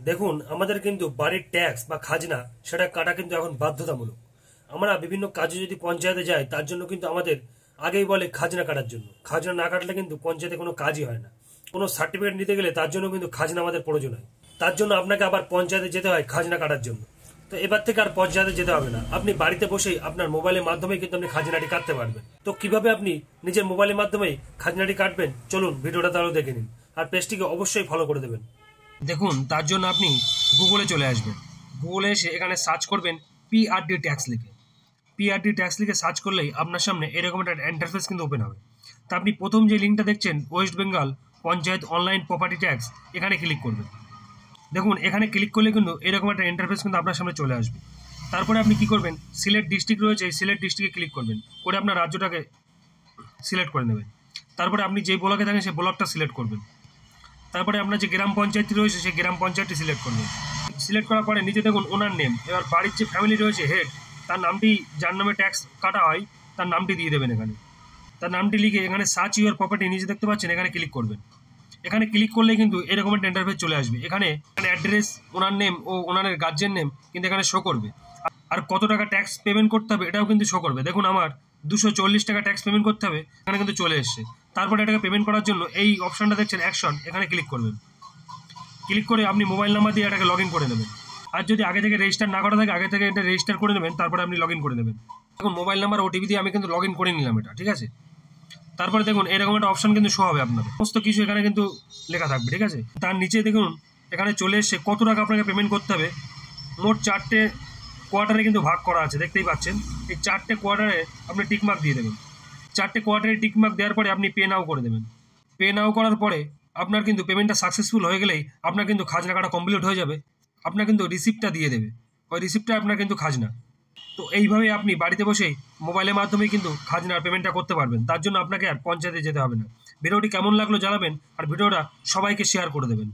দেখুন, আমাদের কিন্তু বাড়ির ট্যাক্স বা খাজনা সেটা কাটা কিন্তু এখন বাধ্যতামূলক। আমরা বিভিন্ন কাজে যদি পঞ্চায়েতে যাই, তার জন্য কিন্তু আমাদের আগেই বলে খাজনা কাটার জন্য। খাজনা না কাটলে কিন্তু পঞ্চায়েতে কোনো কাজই হয় না। কোনো সার্টিফিকেট নিতে গেলে তার জন্য কিন্তু খাজনা আমাদের প্রয়োজন হয়। তার জন্য আপনাকে আবার পঞ্চায়েতে যেতে হয় খাজনা কাটার জন্য। তো এবার থেকে আর পঞ্চায়েতে যেতে হবে না, আপনি বাড়িতে বসেই আপনার মোবাইলের মাধ্যমে কিন্তু আপনি খাজনাটি কাটতে পারবেন। তো কিভাবে আপনি নিজের মোবাইলের মাধ্যমে খাজনাটি কাটবেন, চলুন ভিডিওটা তাহলে দেখে নিন, আর পেজটিকে অবশ্যই ফলো করে দেবেন। দেখুন, তার জন্য আপনি গুগলে চলে আসবেন। গুগলে এসে এখানে সার্চ করবেন পিআরডি ট্যাক্স লিখে। পিআরডি ট্যাক্স লিখে সার্চ করলেই আপনার সামনে এরকম একটা ইন্টারফেস কিন্তু ওপেন হবে। তা আপনি প্রথম যে লিঙ্কটা দেখছেন, West Bengal panchayat online property tax, এখানে ক্লিক করবেন। দেখুন, এখানে ক্লিক করলে কিন্তু এরকম একটা ইন্টারফেস কিন্তু আপনার সামনে চলে আসবে। তারপরে আপনি কি করবেন, সিলেক্ট ডিস্ট্রিক্ট রয়েছে, এই সিলেক্ট ডিস্ট্রিক্টে ক্লিক করবেন, করে আপনার রাজ্যটাকে সিলেক্ট করে নেবেন। তারপরে আপনি যে ব্লকে থাকেন সেই ব্লকটা সিলেক্ট করবেন। তারপরে আপনার যে গ্রাম পঞ্চায়েতটি রয়েছে সেই গ্রাম পঞ্চায়েতটি সিলেক্ট করবেন। সিলেক্ট করার পরে নিচে দেখুন ওনার নেম। এবার বাড়ির যে ফ্যামিলি রয়েছে হেড, তার নামটি, যার নামে ট্যাক্স কাটা হয়, তার নামটি দিয়ে দেবেন এখানে। তার নামটি লিখে এখানে সার্চ ইউর প্রপার্টি নিচে দেখতে পাচ্ছেন, এখানে ক্লিক করবেন। এখানে ক্লিক করলে কিন্তু এরকম একটা ইন্টারফেস চলে আসবে। এখানে অ্যাড্রেস, ওনার নেম ও ওনার গার্জিয়ান নেম কিন্তু এখানে শো করবে। আর কত টাকা ট্যাক্স পেমেন্ট করতে হবে এটাও কিন্তু শো করবে। দেখুন, আমার 240 টাকা ট্যাক্স পেমেন্ট করতে হবে, এখানে কিন্তু চলে এসছে। তারপরে এটাকে পেমেন্ট করার জন্য এই অপশনটা দেখছেন অ্যাকশন, এখানে ক্লিক করবেন। ক্লিক করে আপনি মোবাইল নাম্বার দিয়ে এটাকে লগ ইন করে নেবেন। আর যদি আগে থেকে রেজিস্টার না করা থাকে, আগে থেকে এটা রেজিস্টার করে নেবেন, তারপরে আপনি লগ ইন করে নেবেন। দেখুন, মোবাইল নাম্বার ওটিপি দিয়ে আমি কিন্তু লগ ইন করে নিলাম এটা, ঠিক আছে। তারপরে দেখুন এরকম একটা অপশন কিন্তু শো হবে আপনার, সমস্ত কিছু এখানে কিন্তু লেখা থাকবে, ঠিক আছে। তার নিচে দেখুন এখানে চলে এসে কত টাকা আপনাকে পেমেন্ট করতে হবে। মোট 4টে কোয়ার্টারে কিন্তু ভাগ করা আছে, দেখতেই পাচ্ছেন। এই 4টে কোয়ার্টারে আপনি টিকমার্ক দিয়ে দেবেন। 4টে কোয়ার্টারে টিকমার্ক দেওয়ার পরে আপনি পে নাও করে দেবেন। পে নাও করার পরে আপনার কিন্তু পেমেন্টটা সাকসেসফুল হয়ে গেলেই আপনার কিন্তু খাজনা কাটা কমপ্লিট হয়ে যাবে। আপনার কিন্তু রিসিপ্টটা দিয়ে দেবে, ওই রিসিপ্টটা আপনার কিন্তু খাজনা। তো এইভাবে আপনি বাড়িতে বসেই মোবাইলের মাধ্যমেই কিন্তু খাজনার পেমেন্টটা করতে পারবেন। তার জন্য আপনাকে আর পঞ্চায়েতে যেতে হবে না। ভিডিওটি কেমন লাগলো জানাবেন, আর ভিডিওটা সবাইকে শেয়ার করে দেবেন।